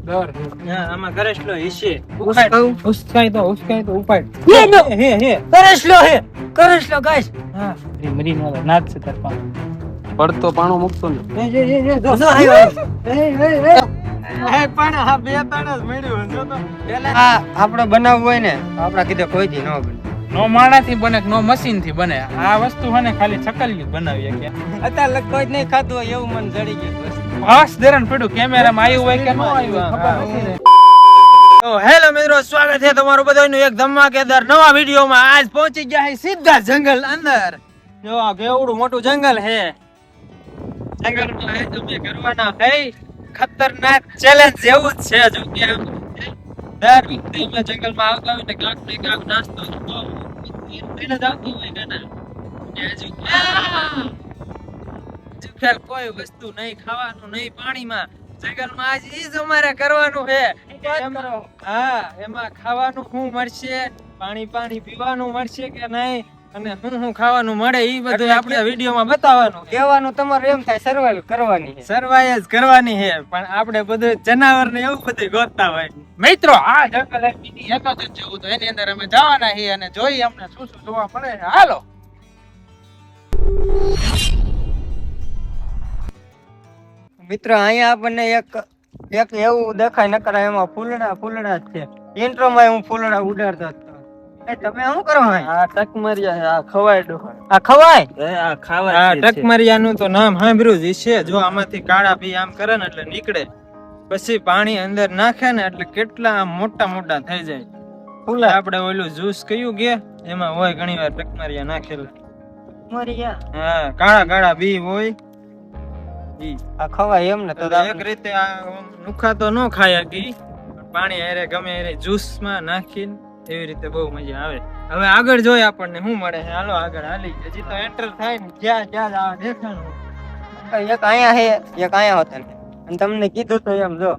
દર હા આમાં કરેશલો હિસ્સે ઉસ્કાઈ તો ઉપાડ કરેશલો ગાઈસ. હા મરી નો નાચ છે તાર પાસે પડતો પાણો મૂકતો ને પણ આ બે ત્રણ જ મળ્યું જો તો આ આપણે બનાવવું હોય ને આપણા કીધે કોઈ દી ન બને. નો માણાથી બને કે નો મશીન થી બને આ વસ્તુ હે ને ખાલી છકલી બનાવીએ કે અત્યારે કોઈ જ નહીં ખાતું હોય એવું મને જડી ગયું બસ. બસ દેરણ પડ્યું કેમેરામાં આવ્યું હોય કે ન આવ્યું ખબર નથી રે. તો હેલો મિત્રો, સ્વાગત છે તમારું બધાનું એક ધમાકેદાર નવા વિડીયોમાં. આજ પહોંચી ગયા છે સીધા જંગલ અંદર. જો આ કેવડું મોટું જંગલ છે. જંગલમાં આજ અમે કરવાના છે ખતરનાક ચેલેન્જ જેવું જ છે. જો કે દર વખતે અમે જંગલમાં આવતા હોય ને કાંક ને કાંક નાસ્તો લઈને જ આવતું હોય ગાના. હજુ કોઈ વસ્તુ નહીં ખાવાનું નહીં પાણીમાં. જંગલમાં આજ ઈ જ અમારે કરવાનું છે. હા એમાં ખાવાનું શું મળશે, પાણી પીવાનું મળશે કે નહીં, અને શું ખાવાનું મળે ઈ બધું આપણે વિડીયોમાં બતાવવાનું. કહેવાનું તમારે એમ થાય સર્વાઈવ કરવાની છે. સર્વાઈવ જ કરવાની છે, પણ આપણે બધું જનાવર ને એવું બધું ગોતતા હોય. મિત્રો આ જંગલ એક મિની એકાદશ જેવું તો એની અંદર અમે જવાના છીએ અને જોઈએ અમને શું શું જોવા મળે છે. હાલો મિત્ર અહીંયા આપણને એક એવું દેખાય નકર એમાં ફૂલડા જ છે. ઇન્ટ્રોમાં હું ફૂલડા ઉડાડતો હતો. તમે શું કરો આ ટકમરિયા છે, આ ખવાય ડોહા. આ ખવાય આ ખાવાય. આ ટકમરિયાનું તો નામ સાંભળ્યું જ છે. જો આમાંથી કાળા ભી આમ કરે ને એટલે નીકળે, પછી પાણી અંદર નાખે ને એટલે કેટલા આમ મોટા મોટા થઈ જાય. ફૂલા આપણે ઓલું જ્યુસ કયું કે એમાં હોય ઘણી વાર ટકમરિયા નાખેલા. હા કાળા બી હોય. આ ખવાય એમ ને તો એક રીતે આ નુખા તો ન ખાય હકી, પાણી હારે ગમે હારે જ્યુસ માં નાખીને એવી રીતે બહુ મજા આવે. હવે આગળ જોઈ આપણને શું મળે છે. હાલો આગળ હાલી. હજી તો એન્ટર થાય ને જ્યાં આ દેખાણું. એક અહીંયા છે એક અહીંયા હોતા ને. અને તમને કીધું તો એમ જો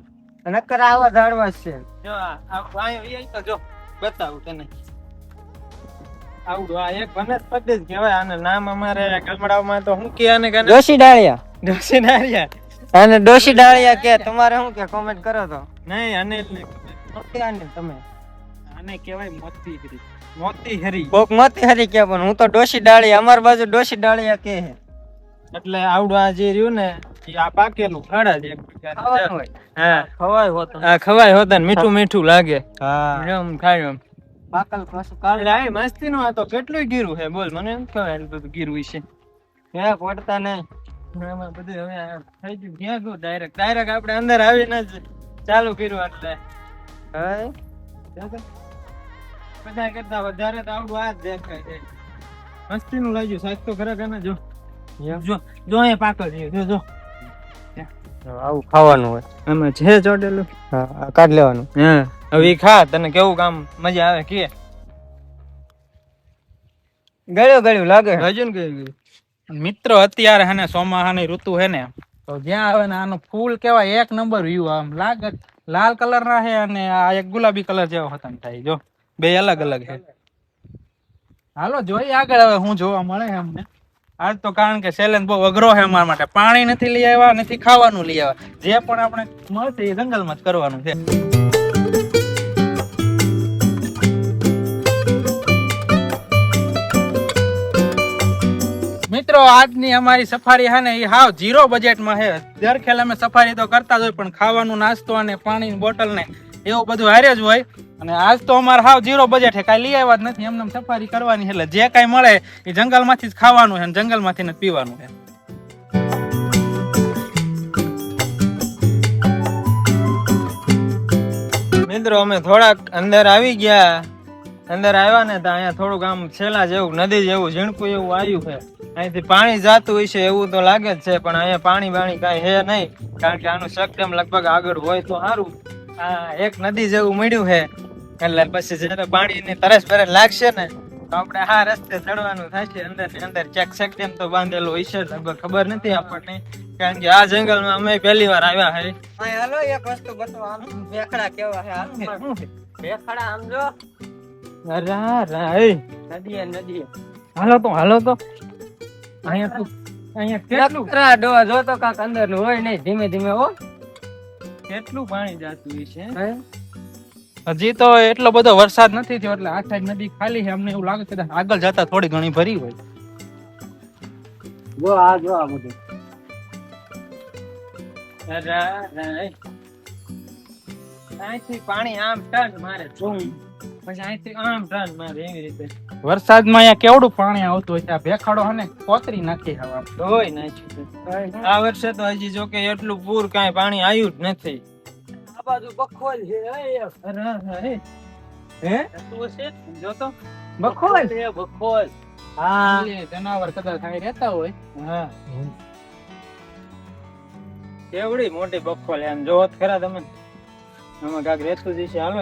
નકર આવા ઝાડવા જ છે. જો આ એ તો જો બતાવું તને. આવડું આ એક વનસ્પતિ જ કહેવાય. આને નામ અમારે ગામડામાં તો શું કે આને ડોશી ડાળિયા. ડોશી ડાળિયા. અને ડોશી ડાળિયા કે તમારે શું કે કોમેન્ટ કરો તો. નહીં આને એટલે તમે આને કહેવાય મોતીહરી. મોતીહરી કોક મોતીહરી કે, પણ હું તો ડોશી ડાળિયા, અમાર બાજુ ડોશી ડાળિયા કે છે. એટલે આવડું આ જે રહ્યું ને આ પાકેલું ખડા છે. હા ખવાય હોતો. આ ખવાય હોતા ને મીઠું મીઠું લાગે. હા એમ ખાય એમ. પાકલ પાછું કાળ આ મસ્તી નો. આ તો કેટલું ગીરું છે બોલ. મને એમ કહેવાય બધું ગીરું છે. હે પડતા નહીં. એમાં બધું હવે થઈ ગયું. ક્યાં ગયું ડાયરેક્ટ આપણે અંદર આવીને જ ચાલુ કર્યું. એટલે બધા કરતા વધારે તો આવડું આ જ દેખાય છે. મસ્તી નું લાગ્યું. સાચ તો ખરેખર ને. જો અહીંયા પાકલ છે. જો આવું ખાવાનું હોય. આમાં છે ચોટેલું. હા કાઢ લેવાનું. હા હવે ખા. તને કેવું કામ મજા આવે કે ગળ્યું લાગે. હજુ ને કઈ મિત્રો અત્યારે હે ને ચોમાસાની ઋતુ હે ને, તો જ્યાં આવે ને આનું ફૂલ કેવાય એક નંબર વ્યૂ. આમ લાગે લાલ કલર ના છે અને આ એક ગુલાબી કલર જેવો હતા થાય. જો બે અલગ અલગ છે. હાલો જોઈએ આગળ હવે શું જોવા મળે છે અમને. આજ તો કારણ કે ચેલેન્જ બહુ અઘરો છે અમારા માટે. પાણી નથી લઈ આવ્યા, નથી ખાવાનું લઈ આવ્યા. જે પણ આપણે મળશે એ જંગલમાં જ કરવાનું છે. મિત્રો આજની અમારી સફારી છે ને એ હાવ 0 બજેટમાં છે. દર ખેલ અમે સફારી તો કરતા જ હોય, પણ ખાવાનું નાસ્તો અને પાણીની બોટલ ને એવું બધું હારે જ હોય. અને આજ તો અમારે હાવ 0 બજેટ છે. કાંઈ લઈ આવ્યા જ નથી. એમને સફારી કરવાની છે એટલે જે કાંઈ મળે એ જંગલમાંથી જ ખાવાનું છે અને જંગલમાંથી જ પીવાનું છે. મિત્રો અમે થોડાક અંદર આવી ગયા. અંદર આવ્યા ને તો અહીંયા થોડુંક આમ છેલ્લા જેવું નદી જેવું ઝીણકું એવું આવ્યું છે. અહીંથી પાણી જાતું હોય છે એવું તો લાગે જ છે, પણ અહીંયા પાણી કાંઈ છે નહીં. કારણ કે આનું સકડેમ લગભગ આગળ હોય તો સારું. આ એક નદી જેવું મળ્યું છે. એટલે પછી જયારે પાણીની તરસ બરસ લાગશે ને તો આપણે આ રસ્તે ચડવાનું થશે. અંદર ને અંદર ચેક સકડેમ તો બાંધેલો હોય છે. લગભગ ખબર નથી આપણને, કારણ કે આ જંગલમાં અમે પહેલી વાર આવ્યા છે. હાલો એક વસ્તુ બતાવો. ભેખડા કેવા છે. ભેખડા આમ જો. નદી હાલો તો અહીંયા કેટલું ડોહ જો તો કાક અંદર નું હોય નહીં. ધીમે ધીમે હો. કેટલું પાણી જાતું છે. હજી તો એટલો બધો વરસાદ નથી થયો એટલે આ સાઈડ નદી ખાલી છે. અમને એવું લાગે છે કે આગળ જતા થોડી ઘણી ભરી હોય. જો આ બધું અહીંથી પાણી આમ ટર્ન મારે પછી અહીંથી આમ ટર્ન મારે એવી રીતે વરસાદમાં અહીંયા કેવડું પાણી આવતું હોય છે. આ ભેખાડો હને કોતરી નાખી હવા. ધોઈ નાખ્યું. આ વર્ષે તો હજી જો કે એટલું પૂર કાંઈ પાણી આવ્યું જ નથી. આ બાજુ બખોલ છે હે તું છે જો તો બખોલ બખોલ હા જનાવર કદાચ અહીં રહેતા હોય. હા કેવડી મોટી બખોલ એમ જોત ખરા તમે. આમાં કાંઈક રહેતું જ છે. હાલો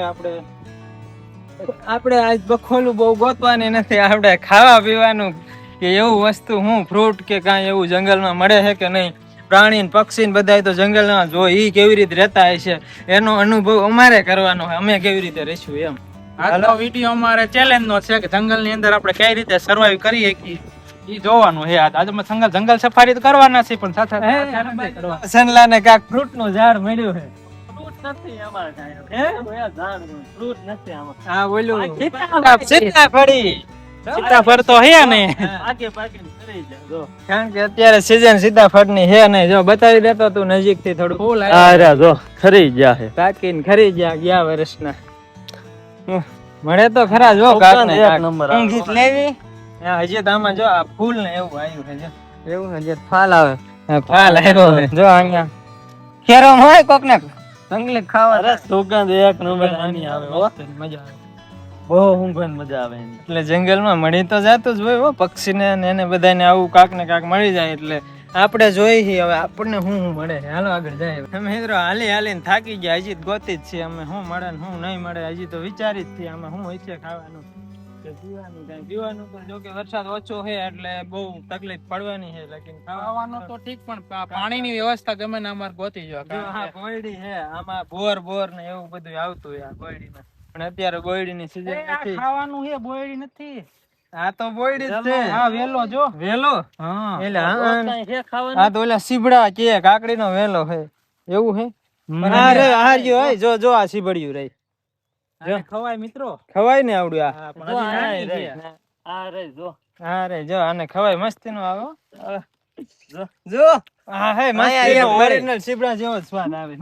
આપણે આજ બખોલું બહુ ગોતવાની નથી. આપણે ખાવા પીવાનું કે એવું વસ્તુ હું ફ્રૂટ કે કાંઈ એવું જંગલમાં મળે છે કે નહીં. પ્રાણી ને પક્ષી ને બધા તો જંગલમાં જો ઈ કેવી રીતે રહેતા હશે એનો અનુભવ અમારે કરવાનો હોય. અમે કેવી રીતે રહીશું એમ. આજનો વિડીયો અમારે ચેલેન્જ નો છે કે જંગલ ની અંદર આપણે કઈ રીતે સર્વાઈવ કરીએ કે ઈ જોવાનું છે. આજે અમે જંગલ સફારી તો કરવાના છે પણ સાથે challenge કરવાના. સનલા ને કાંઈક ફ્રૂટ નું ઝાડ મળ્યું છે. હા બોલ્યું સીતાફળી. સીતાફળ તો હે ને. કારણ કે અત્યારે સીઝન સીતાફળ ની છે ને. જો બતાવી દેતો તું નજીક થી થોડું. ફૂલ જો ખરી ગયા છે. કાકીને ખરી ગયા વર્ષના મળે તો ખરા. જો કાક ને એક નંબર આવે. ઊંઘી લેવી હજી તો આમાં જો આ ફૂલ ને એવું આવ્યું છે. એવું હજી ફાલ આવે ફાલ આવ્યો છે. જો અહીંયા ખેરો હોય કોક ને જંગલી ખાવા અરે સુગંધ એક નંબર આની આવે હો. મજા આવે. બહુ ઊંઘવાની મજા આવે એની. એટલે જંગલમાં મળી તો જાતું જ હોય હો પક્ષીને ને એને બધાને આવું કાક ને કાક મળી જાય. એટલે આપણે જોઈ છીએ હવે આપણને શું મળે. હાલો આગળ જાય. અમે મિત્રો હાલી હાલીને થાકી ગયા. હજી ગોતી જ છીએ અમે શું મળે ને શું નહીં મળે. હજી તો વિચારી જ છીએ આમાં શું હોય છે ખાવાનું કે પીવાનું. કાંઈ પીવાનું તો જો કે વરસાદ ઓછો છે એટલે બહુ તકલીફ પડવાની છે. લેકિન ખાવાનું તો ઠીક પણ પાણીની વ્યવસ્થા ગમે ને અમારે ગોતી જો. હા ગોયડી છે આમાં બોર ને એવું બધું આવતું હોય આ ગોયડીમાં. પણ અત્યારે ગોયડી ની સીઝન નથી. ખાવાનું છે બોયડી નથી. આ તો બોયડી જ છે. હા વેલો જો વેલો. હા એટલે આ તો ઓલા સીબડા કે કાકડી નો વેલો છે એવું છે. હા રે આ રહ્યો હે. જો આ સીબડિયું રે ખવાય મિત્રો. ખવાય ને આવડું આ. હા, પણ હજી નાની છે. હા રે જો આને ખવાય મસ્તી નો આવે. જો હા હે અહીંયા મસ્તી એક નો મળી. ઓરિજિનલ સીબડા જેવો જ સ્વાદ આવે.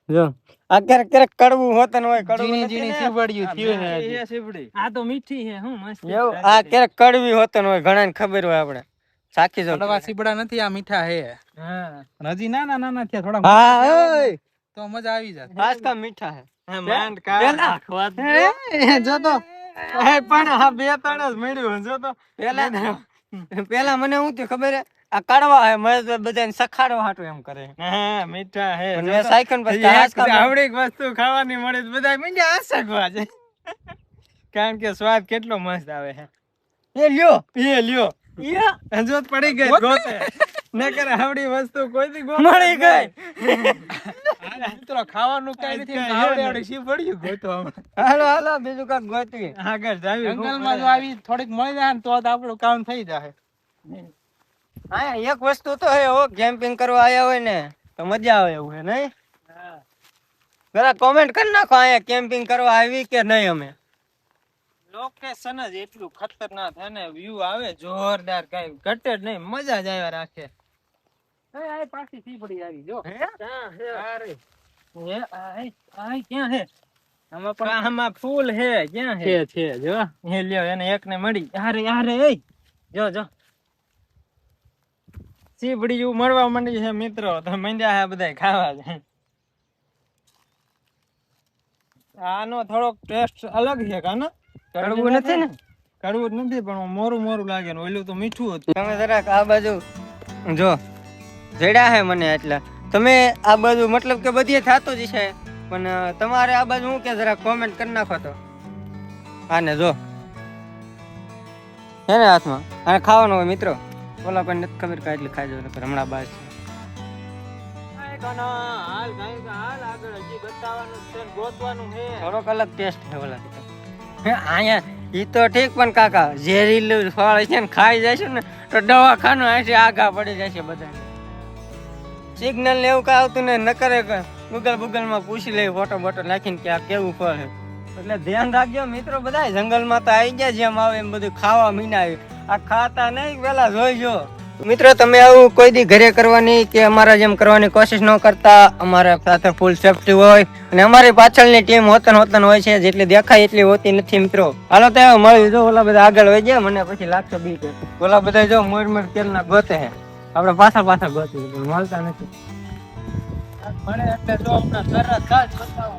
જો આ ક્યારેક ક્યારેક કડવું હોતન હોય કડવું ઝીણી નથી ઝીણી ને? સીવડિયું થયું છે હજી. એ સીબડી આ તો મીઠી છે. હું મસ્ત એવું આ ક્યારેક કડવી હોતન હોય ઘણાને ખબર હોય આપણે સાખી જો કડવા સીબડા નથી આ મીઠા હે. હા પણ હજી નાના નાના થયા થોડા હા મોટા ઓય તો મજા આવી જાય. પાસ્તા મીઠા હે હા માંડ પેલા કા જો તો એ પણ આ બે ત્રણ જ મળ્યું જો તો. પેલા મને હું થયું ખબર હે આ કડવા હે મેં તો બધાને સખાડવા હાટું એમ કરે હા મીઠા હે. પણ મેં સાયકલ પર આવડી વસ્તુ ખાવાની મળે તો બધા મીંડા આસકવા છે. કારણ કે સ્વાદ કેટલો મસ્ત આવે છે. એ લ્યો એ લ્યો યા જો પડી ગઈ ગોતે નકર આવડી વસ્તુ કોઈ દી મળી ગઈ. મિત્રો ખાવાનું કઈ નથી ને આવડે આવડે સીવડિયું ગોતો આમ. હાલો હાલો બીજું કાંઈક ગોતવી આગળ જાવી જંગલમાં જો આવી થોડીક મળી જાય ને તો આપણું કામ થઈ જાય. હા એક વસ્તુ તો હે હો કેમ્પિંગ કરવા આયા હોય ને તો મજા આવે એવું હે નહીં જરા કોમેન્ટ કરી નાખો અહીંયા કેમ્પિંગ કરવા આવી કે નહીં અમે લોકેશન જ એટલું ખતરનાક છે ને વ્યૂ આવે જોરદાર કઈ ઘટે જ નહીં મજા જ આવ્યા રાખે. આ પાછી સીવડી આવી જો. ક્યાં હે આમાં પણ આમાં ફૂલ હે ક્યાં હે છે જો. એ લ્યો એને એક ને મળી. યાર એ જો સીબડી જેવું મળવા માંડી છે મિત્રો. તો મંડ્યા હે બધા ખાવા છે. આનો થોડોક ટેસ્ટ અલગ છે કાનો. કડવું નથી ને કડવું જ નથી પણ મોરું મોરું લાગે ને ઓલું તો મીઠું હતું. તમે જરાક આ બાજુ જો જડ્યા હે મને એટલા તમે આ બાજુ મતલબ કે બધી થાતું જ છે પણ તમારે આ બાજુ હું કે જરા કોમેન્ટ કરી નાખો તો આને જો હે ને હાથમાં આને ખાવાનું હોય મિત્રો ઓલા કોઈ નથી ખબર કે એટલી ખાઈ જવું હમણાં બાર છે હાલ આગળ હજી બતાવવાનું છે ગોતવાનું છે. થોડોક અલગ ટેસ્ટ છે ઓલા અહીંયા ઈ તો ઠીક પણ કાકા ઝેરીલું ફળ છે ને ખાઈ જશે ને તો દવાખાનું હશે આગા પડી જશે બધા સિગ્નલ ને એવું કઈ આવતું ને ન કરે ગૂગલ માં પૂછી લઈ ફોટો બોટો નાખીને કે આ કેવું ફળ છે. એટલે ધ્યાન રાખજો મિત્રો, બધા જંગલમાં તો આવી ગયા, જેમ આવે એમ બધું ખાવા મીના આ ખાતા નહીં, પેલા જોઈજો. મિત્રો તમે આવું કોઈ દી ઘરે કરવાની કે અમારા જેમ કરવાની કોશિશ ન કરતા. અમારા સાથે ફૂલ સેફટી હોય અને અમારી પાછળની ટીમ હોતન હોય છે, જેટલી દેખાય એટલી હોતી નથી મિત્રો. હાલો તો મળી જો, ઓલા બધા આગળ વહી ગયા, મને પછી લાગશે બીક. ઓલા બધા જો મોર કેરના ગોતે છે, આપણે પાછળ ગોતી મળતા નથી. મળે એટલે જો હમણાં તરત જ બતાવો.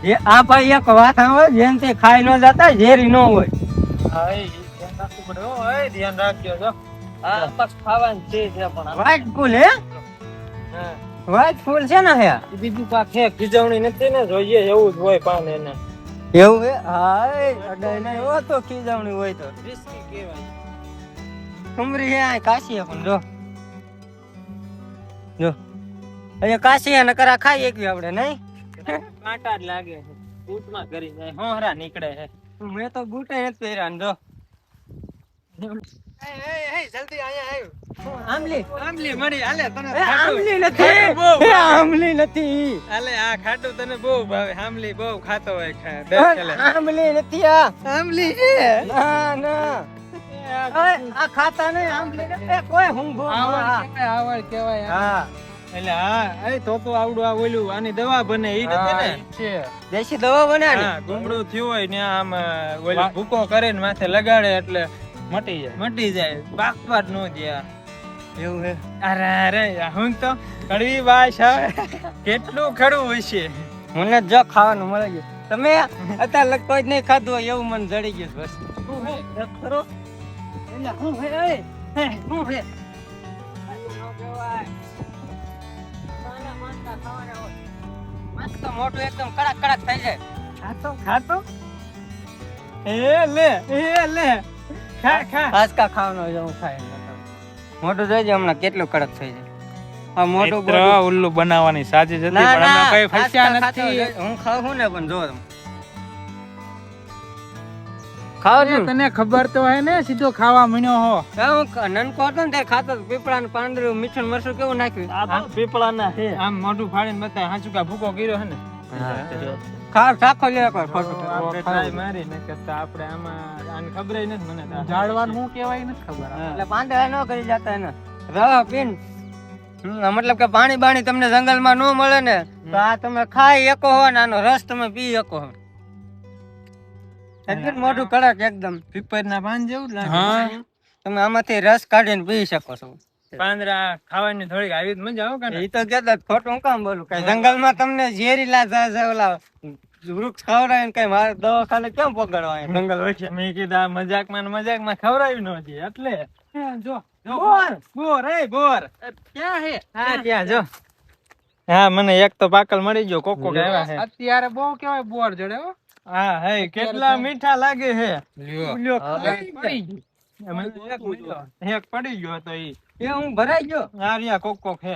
જે આ ભાઈ એક વાત હોય, જેમ તે ખાઈ ન જતા, ઝેરી ન હોય. હા એ ધ્યાન રાખવું પડે હો. એ ધ્યાન રાખજો જો. આ બસ ખાવાની ચીજ છે પણ વ્હાઈટ ફૂલ હે, હા વ્હાઈટ ફૂલ છે ને હે, એ બીજું પાક હે, ખીજવણી નથી ને, જોઈએ એવું જ હોય પાન એને. એવું હે. હા એ અડાય નહીં હો, તો ખીજવણી હોય તો રિસ્કી કહેવાય. કમરી હે, આ કાશી હે પણ જો જો અહીંયા કાશી હે, નકર આ ખાઈ એકવી આપણે નહીં. કાંટા જ લાગે છે, બૂટમાં કરી જાય હોહરા નીકળે છે. મેં તો બૂટે નથી પહેર્યા ને જો. જલ્દી અહીંયા આવ્યો. આમલી આમલી મળી, હાલે તને એ આમલી ખાટું નથી, એ આમલી નથી, હાલે આ ખાટું તને બહુ ભાવે. આમલી બહુ ખાતો હોય દસ આમલી નથી, આ આમલી છે. ના ના આ ખાતા નહીં આમલી નથી. કોઈ હું આવડ કેવાય હા એટલે હા એ તો આવડું આ ઓલું આની દવા બને ઈ નથી ને. છે. દેશી દવા બનાવી. હા ગુમડું થયું હોય ને આમ ઓલું ભૂકો કરીને માથે લગાડે એટલે મટી જાય. મટી જાય, બાકવા જ ન દે. એવું હે. અરે અરે હું તો કડવી વાસ આવે. કેટલું ખડું હોય છે. મને જો ખાવાનું મળી ગયું. તમે અત્યારે લગતો જ નહીં ખાધું હોય એવું મને જડી ગયું બસ. ખરો એટલે હું હે હું હે મસ્ત મોટું એકદમ કડક કડક થઈ જાય. ખાતો ખાતો એ લે ખા ખા. આસકા ખાવાનો છે હું ખાઈ મોટું જોઈજે હમણાં કેટલું કડક થઈ જાય. આ મોટું મિત્ર, ઉલ્લુ બનાવવાની સાજીશ હતી, ના પણ અમે ના કઈ ફસ્યા આસકા ખાતો નથી. હોય. હું ખાઉં છું ને પણ જો તમે ખાવ અરે, તને ખબર તો હે ને, સીધો ખાવા મીણ્યો હો. હું નનકો હતો ને ત્યારે ખાતો પીપળા ને પાંદડું મીઠું ને મરચું કેવું નાખ્યું. આ તો પીપળાના છે. આમ મોઢું ફાડીને બતાય હાચું કા ભૂકો કર્યો હે ને. ખાવ ચાખો લે કોઈ તો ખોટું. આપણે ટ્રાય મારી ને કરતા આપણે આમાં આને ખબર નથી મને તો. જાળવાનું શું કેવાય નથી ખબર. એટલે પાંદડા ન કરી જતા એને રવા પીન. મતલબ કે પાણી બાણી તમને જંગલમાં ન મળે ને તો આ તમે ખાઈ શકો હો ને આનો રસ તમે પી શકો હો. એટલું મોઢું કડક એકદમ. પીપરના પાન જેવું જ લાગે. હા. તમે આમાંથી રસ કાઢીને પી શકો છો. પાંદડા ખાવાની થોડીક આવી જ મજા આવે કે એ તો કેતા ખોટું હું કામ બોલું. કઈ જંગલમાં તમને ઝેરીલા ઓલા વૃક્ષ ખવડાવીને કઈ મારે દવાખાને કેમ પકડવા જંગલ વચ્ચે. મેં કીધું આ મજાકમાં ને મજાકમાં ખવડાવી ન હતી એટલે. જો બોર. બોર એ બોર ક્યાં હે? હા ત્યાં જો. હા મને એક તો પાકલ મળી ગયો, કોક કોક આવ્યા છે. અત્યારે બહુ કેવાય બોર જડે હો. હા હે કેટલા મીઠા લાગે છે. લ્યો. પડી ગયું. એમાં એક મળ્યો. એક પડી ગયો તો ઈ. એ હું ભરાઈ ગયો. આ રહ્યા કોક કોક હે.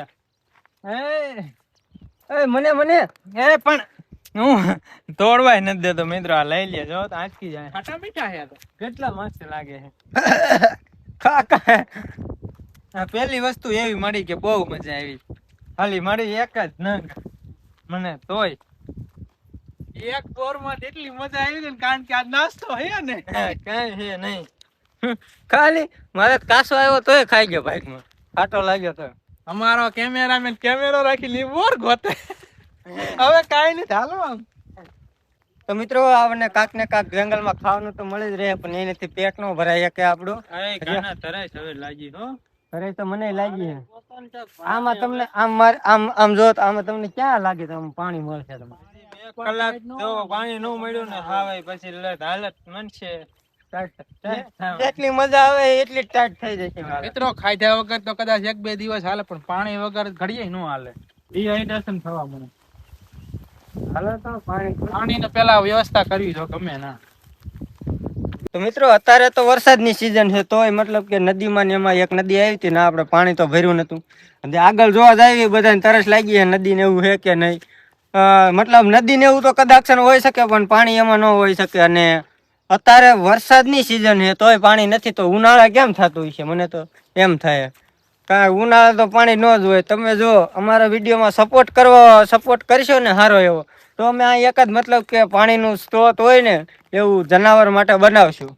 એ મને એ પણ હું તોડવાય નથી દેતો મિત્રો, આ લઈ લે જો તો આંચકી જાય. ખાટા મીઠા હે તો. કેટલા મસ્ત લાગે છે. કાકા આ પેલી વસ્તુ એવી મળી કે બહુ મજા આવી. ખાલી મળી એક જ નંગ મને તોય. એક બોર માં એટલી મજા આવી ને, કારણ કે આ નાસ્તો હે ને. કઈ છે નહીં. ખાલી મારે કાસો આવ્યો તોય ખાઈ ગયો બાઈક માં. ખાટો લાગ્યો તો અમારો કેમેરામેન કેમેરો રાખી બોર ગોતે. હવે કાઈ નહીં, ચાલો આમ. તો મિત્રો આપણને કાક ને કાક જંગલમાં ખાવાનું તો મળી જ રહે, પણ એનાથી પેટ નો ભરાય કે આપણું. આ ગાના તરાય હવે લાગી હો. અરે તો મને લાગી છે આમાં તમને આમ જો તો આમાં તમને ક્યાં લાગે તો પાણી મળશે તમારે. એક કલાક જો પાણી ન મળ્યું ને ખાવાય પછી હાલત મનશે. જેટલી મજા આવે એટલી ટાઈટ થઈ જશે મારે. મિત્રો, ખાધા વગર તો કદાચ 1-2 દિવસ હાલે, પણ પાણી વગર ઘડીએ ન હાલે. ડિહાઇડ્રેશન થવા મને. હાલો તો પાણીને પેલા વ્યવસ્થા કરવી જો ગમે ના. તો મિત્રો અત્યારે તો વરસાદની સિઝન છે, તોય મતલબ કે નદીમાં ને એમાં એક નદી આવી હતી ને આપણે પાણી તો ભર્યું નતું. અને આગળ જોવા જાય બધાને તરસ લાગી છે નદી ને એવું છે કે નહીં. મતલબ નદી ને એવું તો કદાચ હોય શકે પણ પાણી એમાં ન હોય શકે. અને અત્યારે વરસાદની સિઝન છે તોય પાણી નથી, તો ઉનાળા કેમ થતું હોય છે મને તો એમ થાય. કાંઈ ઉનાળે તો પાણી ન જ હોય. તમે જો અમારા વિડીયોમાં સપોર્ટ કરશો ને સારો એવો, તો અમે આ એક જ મતલબ કે પાણીનું સ્ત્રોત હોય ને એવું જનાવર માટે બનાવશું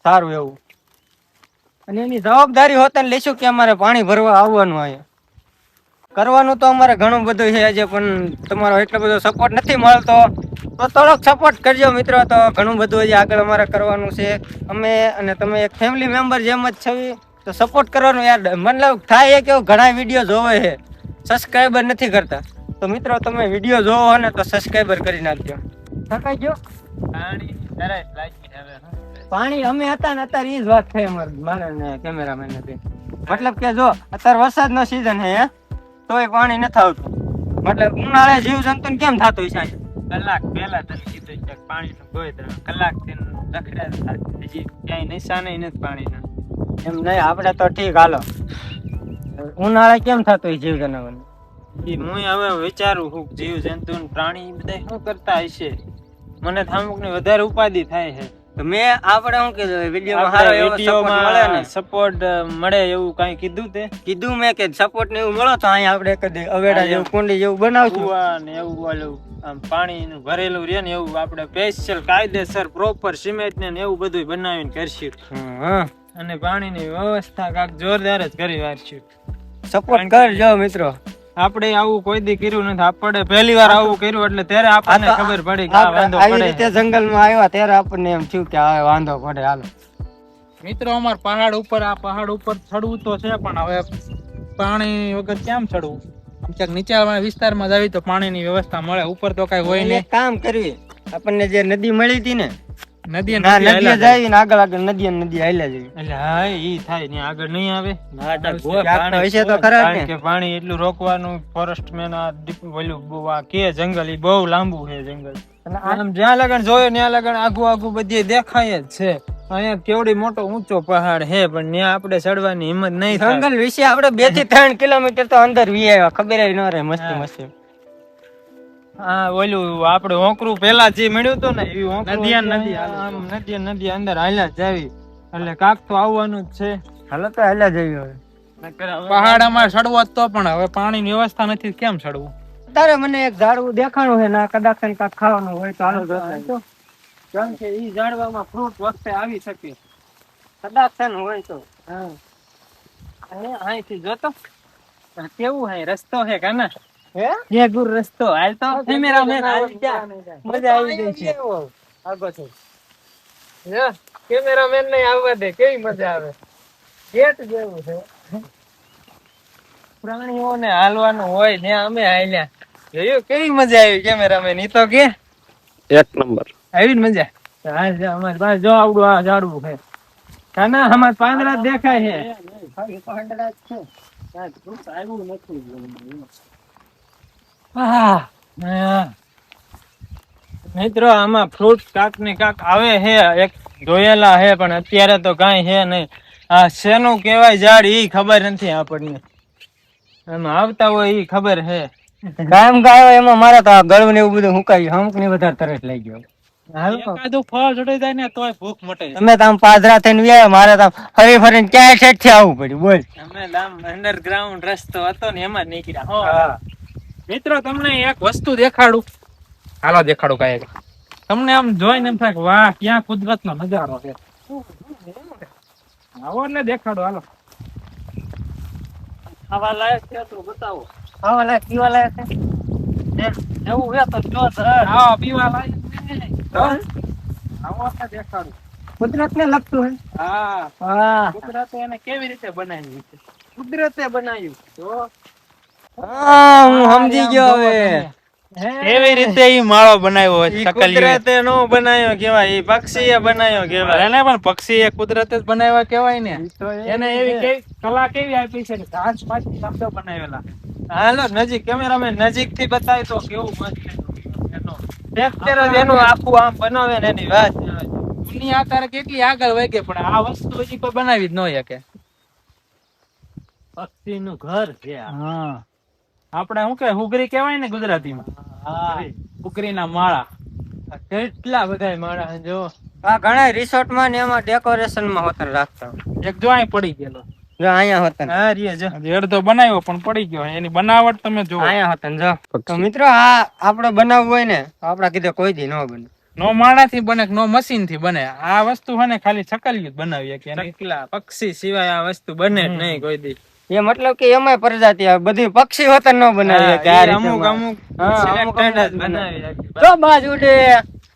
સારું એવું. અને એની જવાબદારી હોતા લેશું કે અમારે પાણી ભરવા આવવાનું અહીંયા. કરવાનું તો અમારે ઘણું બધું છે આજે, પણ તમારો એટલો બધો સપોર્ટ નથી મળતો, તો થોડોક સપોર્ટ કરજો મિત્રો. તો ઘણું બધું હજી આગળ અમારે કરવાનું છે. અમે અને તમે એક ફેમિલી મેમ્બર જેમ જ છવી, તો સપોર્ટ કરવાનું યાર. મતલબ થાય કે ઘણા વિડીયો જોવે છે, સબસ્ક્રાઈબર નથી કરતા. તો મિત્રો તમે વિડીયો જોવો ને તો સબસ્ક્રાઈબર કરી નાખજો. થકાઈ ગયો પાણી અમે હતા ને અત્યારે ઈ જ વાત થઈ મારે ને કેમેરામેન ને. મતલબ કે જો અત્યારે વરસાદનો સીઝન છે તોય પાણી નથી આવતું. મતલબ ઉનાળે જીવ જંતુ કેમ થતું છે? કલાક પહેલા તને કીધું કે પાણીનું કોઈ કલાક થી રખડ્યા હજી ક્યાંય નિશાને નથી પાણીના. એમ નહીં, આપણે તો ઠીક હાલો. ઉનાળે કેમ થતું હોય જીવ જનાવર? હું હવે વિચારું છું જીવ જંતુ પ્રાણી બધા શું કરતા હશે. મને અમુક ની વધારે ઉપાધિ થાય છે. તો મેં આપણે શું કીધું વિડીયોમાં સારો એવો સપોર્ટ મળે ને, સપોર્ટ મળે એવું કઈ કીધું તે કીધું મેં કે સપોર્ટ ને એવું મળો તો અહીંયા આપણે કદી અવેડા જેવું કુંડી જેવું બનાવશું. કુવા ને એવું ઓલું આમ પાણીનું ભરેલું રહે ને એવું આપણે સ્પેશિયલ કાયદેસર પ્રોપર સિમેન્ટ ને એવું બધું બનાવીને કરશું. અને પાણીની વ્યવસ્થા કાક જોરદાર જ કરી વારશું. સપોર્ટ કરજો મિત્રો. આપણે આવું કોઈ દી કર્યું નથી. આપણે પહેલી વાર આવું કર્યું એટલે ત્યારે આપણને ખબર પડી કે આ વાંધો આવી પડે. રીતે જંગલમાં આવ્યા ત્યારે આપણને એમ થયું કે આ વાંધો પડે. હાલો મિત્રો, અમાર પહાડ ઉપર ચડવું તો છે, પણ હવે પાણી વગર કેમ ચડવું? આમ ક્યાંક નીચાણવાળા વિસ્તારમાં જાવી તો પાણીની વ્યવસ્થા મળે. ઉપર તો કઈ હોય નહીં. એક કામ કરવી, આપણને જે નદી મળી હતી ને, નદી નદી જાય ને આગળ નદી હાલ્યા જવી. એટલે હા ઈ થાય ને આગળ નહીં આવે. હશે તો ખરા કારણ કે પાણી એટલું રોકવાનું ફોરેસ્ટમેન આ ઓલું આ કે જંગલ ઈ બહુ લાંબુ છે જંગલ. અને આમ જ્યાં લગન જોયો ત્યાં લગન આગું બધી દેખાય જ છે. અહીંયા કેવડી મોટો ઊંચો પહાડ છે, પણ ત્યાં આપણે ચડવાની હિંમત નહીં થાય. જંગલ વિશે આપણે 2 થી 3 કિલોમીટર તો અંદર વી આવ્યા, ખબર ન રહે. મસ્તી હા ઓલું આપણે હોંકરું પેલા જે મળ્યું હતું ને એવી નદી અંદર હાલ્યા જાવી એટલે કાક તો આવવાનું જ છે. હાલો તો હાલ્યા જવી. હવે પહાડ અમારે ચડવો તો, પણ હવે પાણીની વ્યવસ્થા નથી, કેમ ચડવું? તારે મને એક ઝાડવું દેખાણું છે ના, કદાચ કાંઈક ખાવાનું હોય તો હાલો જોતા. કારણ કે ઈ ઝાડવામાં ફ્રૂટ વખતે આવી શકે. કદાચ હોય તો અહીંથી જોતો કેવું હે રસ્તો હે કાના હે હે ગુર રસ્તો હાલ તો કેમેરામેન હાલ જા. મજા આવી ગઈ છે. આગો છે કેમેરામેન ને આવવા દે, કેવી મજા આવે. ગેટ જેવું છે. પ્રાણીઓને હાલવાનું હોય ને અમે હાલ્યા જોયું કેવી મજા આવી. કેમેરામેન ઈ તો કે એક નંબર આવી ને મજા. હાલ જા અમારી પાસે જો આવડું આ ઝાડવું છે કાના, અમાર પાંદડા દેખાય છે. મિત્રો આમાં ફ્રૂટ કાક ને કાક આવે છે, એક જોયેલા હે, પણ અત્યારે તો કઈ હે નહીં. આ શેનું કેવાય ઝાડ ઈ ખબર નથી આપણને. એમાં આવતા હોય ઈ ખબર હે. કાયમ ગાયો એમાં મારે તો આ ગળું ને એવું બધું હુકાયું. અમુક ને વધારે તરસ લઈ ગયો. એકાદું ફળ ચડી જાય ને તોય ભૂખ મટે. તમે તો આમ પાદરા થઈને વ્યા, મારે તો ફરી ફરીને ક્યાંય ઠેઠ થી આવવું પડ્યું. બોલ અમે આમ અંડરગ્રાઉન્ડ રસ્તો હતો ને એમાં નીકળ્યા. મિત્રો, તમને એક વસ્તુ દેખાડું. હાલો દેખાડું કાંઈક. તમને આમ જોઈને એમ થાય કે વાહ, ક્યાં કુદરતનો નજારો છે. આવો એટલે દેખાડો. હાલો ખાવા લાયક છે તો બતાવો. ખાવા લાયક પીવા લાયક છે એવું હે તો જો આવો પીવા લાયક. આવો એટલે દેખાડું. કુદરત ને લગતું હે. હા, કુદરતે એને કેવી રીતે બનાવ્યું છે? કુદરતે બનાવ્યું તો હા, હું સમજી ગયો હવે. કેવી રીતે ઈ માળો બનાવ્યો હોય ઈ શકલિયો. કુદરતે નો બનાવ્યો કેવાય, ઈ પક્ષીએ બનાવ્યો કેવાય. એને પણ પક્ષી એ કુદરતે જ બનાવ્યા કેવાય ને. એને એવી કેવી કલા કેવી આપી છે કે ઘાસ પાછી શબ્દો બનાવેલા. હાલો નજીક કેમેરામેન નજીક થી બતાય તો કેવું મસ્ત એનો ટેક્સચર જ એનું આખું આમ બનાવે ને એની વાત. દુનિયા અત્યારે કેટલી આગળ વહી ગઈ, પણ આ વસ્તુ હજી કોઈ બનાવી જ ન શકે. પક્ષી નું ઘર છે આ. હા, આપણે શું કે હુગરી કહેવાય ને ગુજરાતીમાં. હા, હુગરીના માળા. કેટલા બધા માણસ જો આ ઘણા રિસોર્ટ માં ને એમાં ડેકોરેશન માં હોતર રાખતા. એક જો અહીં પડી ગયેલો. જો અહીંયા હતા ને. હા રીએ જો હજી અડધો બનાવ્યો પણ પડી ગયો એની બનાવટ તમે જુઓ. અહીંયા હતા ને જો. તો મિત્રો આ આપણે બનાવવું હોય ને તો આપડા કીધે કોઈ દી ન બને. નો માણાથી બને કે નો મશીન થી બને. આ વસ્તુ હે ને ખાલી છકલિયું જ બનાવીએ કે એની. ચકલા પક્ષી સિવાય આ વસ્તુ બને જ નહીં કોઈ દી. એ મતલબ કે એમાં પ્રજાતિ આવે બધી પક્ષી હોતા ન બનાવીએ કે આ હા, એ રીતે અમુક માં. અમુક હા, selected અમુક જ બનાવી રાખી. તો બાજ ઉડે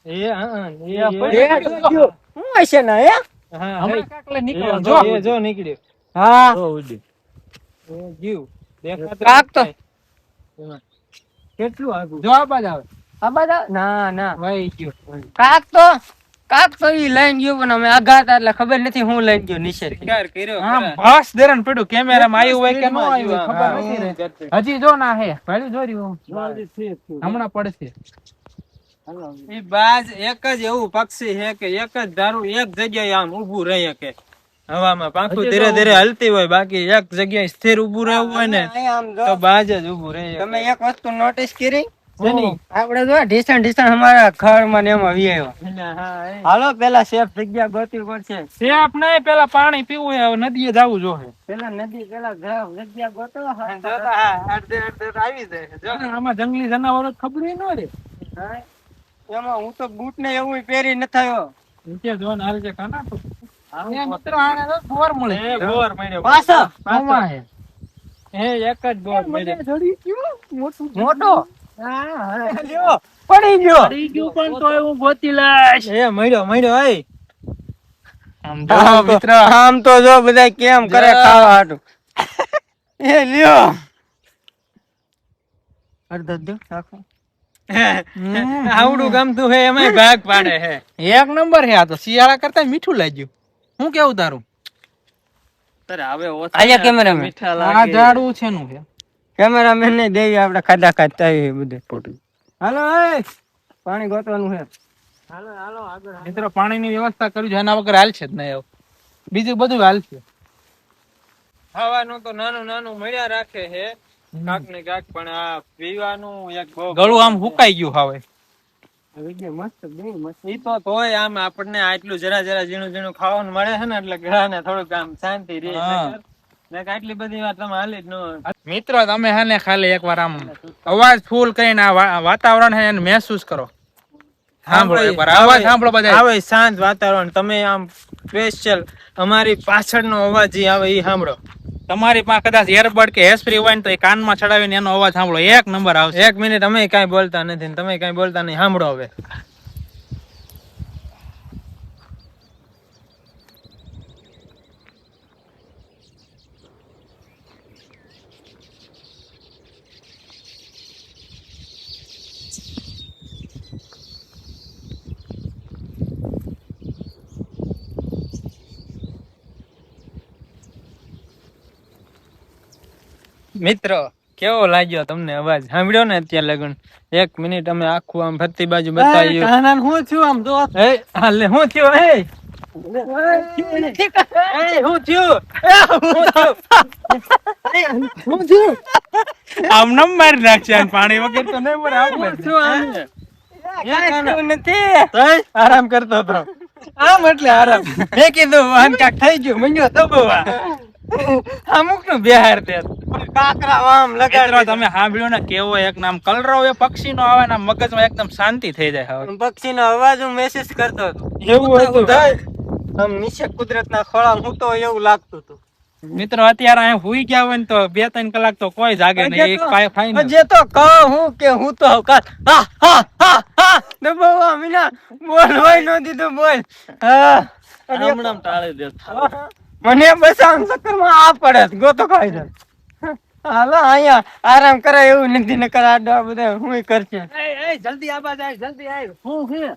એ હા એ જોજો. હું હશે ને હે હા હમણાં કાકલે નીકળો જો જો. જો નીકળ્યો. હા એ જીવ દેખાતો કાક તો એમાં. કેટલું આગું જો આ બાજુ આવે. આ બધા ના ના વહી ગયો. કાક તો ઈ લઈને ગયો પણ અમે આઘાત એટલે ખબર નથી હું લઈને ગયો નીચે શિકાર કર્યો આમ ખરા. ભાસ દેરણ પડ્યું કેમેરામાં આવ્યું હોય કે ન સ્પીડમાં આવ્યું હોય ખબર હા, નથી રે. કરતી. હજી જો ના હે ભાઈ જો રહ્યું હમણાં પડશે. ઈ બાજ એક જ એવું પક્ષી છે કે એક જ ધારું એક જગ્યાએ આમ ઊભું રહે કે હવામાં પાંખું ધીરે ધીરે હલતી હોય બાકી એક જગ્યાએ સ્થિર ઊભું રહેવું હોય ને અહીંયા આમ જો તો બાજ જ ઊભું રહે. તમે એક વસ્તુ નોટિસ કરી જેની? આપણે જો ઢીસણ અમારા ઘરમાં ને એમાં વી આવ્યા હા એ. હાલો પેલા સેફ જગ્યા ગોતવી પડશે સેફ નહીં પેલા પાણી પીવું હે હવે નદીએ જવું જોઈએ. પેલા નદી પેલા જગ્યા ગોતો જોતા હા, અડધે અડધે આવી જાય જો. આમાં જંગલી જનાવરો ખબર ન રે. હા. એમાં હું તો બૂટ ને એવું પહેરી ન થયો નીચે જો ને હાલ છે કાના તો. એ મિત્રો આને તો બોર મળે. એ બોર મળ્યો. પાછો આમાં હે. એ એક જ બોર મળ્યો. મોટો હા લ્યો, પડી ગયો પડી ગયું પણ તોય હું ગોતી લઈશ. એ મળ્યો એ. આમ જો આમ તો- મિત્ર આમ તો જો બધા કેમ કરે ખાવા હાટું એ લ્યો અડધો દો રાખો આવડું ગમતું હે એમાંય ભાગ પાડે હે. એક નંબર હે આ તો શિયાળા કરતા મીઠું લાગ્યું. હું કેવું તારું? આયા કેમેરામેન આ ઝાડવું છે નું છે. કેમેરામેન ને દેવી આપણે ખાધા ખાતા આવી બધે ફોટો હાલો એ પાણી ગોતવાનું છે મિત્રો પાણીની વ્યવસ્થા કરી છે એના વગર હાલશે જ નહીં. બીજું બધું હાલશે. ખાવાનું તો નાનું નાનું મળ્યા રાખે હે કાક ને કાક પણ આ પીવાનું એક બહુ ગળું આમ હુકાઈ ગયું હવે. ઈ તો તોય આમ આપણને આટલું જરા જરા ઝીણું ઝીણું ખાવાનું મળે છે ને એટલે ગળાને થોડુંક આમ શાંતિ રહે. હા. નકર આટલી બધી વાત તમે હાલી જ ન હોય. મિત્રો તમે હે ને ખાલી એકવાર આમ અવાજ ફૂલ કરીને આ વાતાવરણ હે એને મહેસૂસ કરો. સાંભળો એકવાર અવાજ સાંભળો બધા. આવે શાંત વાતાવરણ તમે આમ સ્પેશિયલ અમારી પાછળનો અવાજ ઈ આવે ઈ સાંભળો. તમારી પાસે કદાચ એરબડ કે હેસ્પ્રી હોય ને તો એ કાનમાં ચડાવીને એનો અવાજ સાંભળો એક નંબર આવશે. એક મિનિટ અમે કાંઈ બોલતા નથી ને તમે કાંઈ બોલતા નહીં. સાંભળો હવે. મિત્રો કેવો લાગ્યો તમને અવાજ સાંભળ્યો ને અત્યારે લગન? એક મિનિટ અમે આખું આમ ફરતી બાજુ બતાવ્યું. હું છું આમ તો એ હાલે હું થયો એ હું થયું હું છું આમ નમ મારી નાખશે અને પાણી વગર તો નહીં મરે. આમ જ. નથી આરામ કરતો હતો. આમ એટલે આરામ મેં કીધું વાન કાક થઈ ગયું મંજો દબવા અમુક નું બિહાર દે કાકરા આમ મિત્રો લગાડ તમે સાંભળ્યું ને કેવો એક નામ કલરવ એ પક્ષી નો આવે ને મગજમાં એકદમ શાંતિ થઈ જાય હવે. પક્ષીનો અવાજ હું મેસેજ કરતો હતો એવું હતું. આમ નીચે કુદરતના ખોળામાં હું તો એવું લાગતું હતું મિત્રો અત્યારે અહીંયા હુઈ ગયા હોય ને તો 2-3 કલાક તો કોઈ જાગે નહીં. એક પાય ખાઈ ને જે તો કહું હું કે હું તો હા હા હા હા દબાવા મીના બોલ હોય નો દીધું બોલ હા હમણાં ટાળી દે. મને બસ આમ ચક્કરમાં આ પડે ગોતો ખાઈ દે હાલો અહીંયા આરામ કરે એવું નથી નકર આ બધા હું કરશે જલ્દી આબા જાય જલ્દી આવ. શું છે?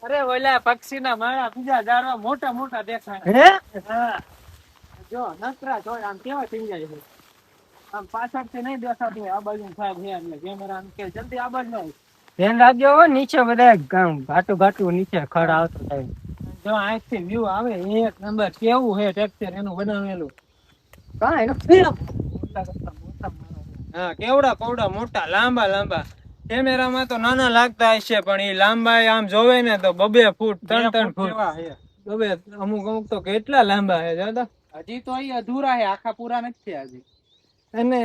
અરે ઓલા પક્ષીના માળા બીજા ઝાડવા મોટા મોટા દેખાય. હે હા જો નકરા જોય આમ કેવા થઈ જાય છે. આમ પાછળથી નહીં દેખાતું આ બાજુ સાહેબ છે એટલે કેમેરા આમ કે જલ્દી આ બાજુ આવ. ધ્યાન રાખજો હો નીચે બધા ઘાટું ઘાટું નીચે ખડ આવતો થાય જો અહીંથી વ્યૂ આવે એક નંબર. કેવું છે ટેક્સચર એનું બનાવેલું? કાંઈ નથી હા કેવડા કવડા મોટા લાંબા લાંબા. કેમેરામાં તો નાના લાગતા હશે પણ એ લાંબા આમ જોવે ને તો 2 ફૂટ 3 ફૂટ. બબે અમુક અમુક તો કેટલા લાંબા છે જો તો. હજી તો અહીં અધૂરા હે, આખા પૂરા નથી થયા હજી. અને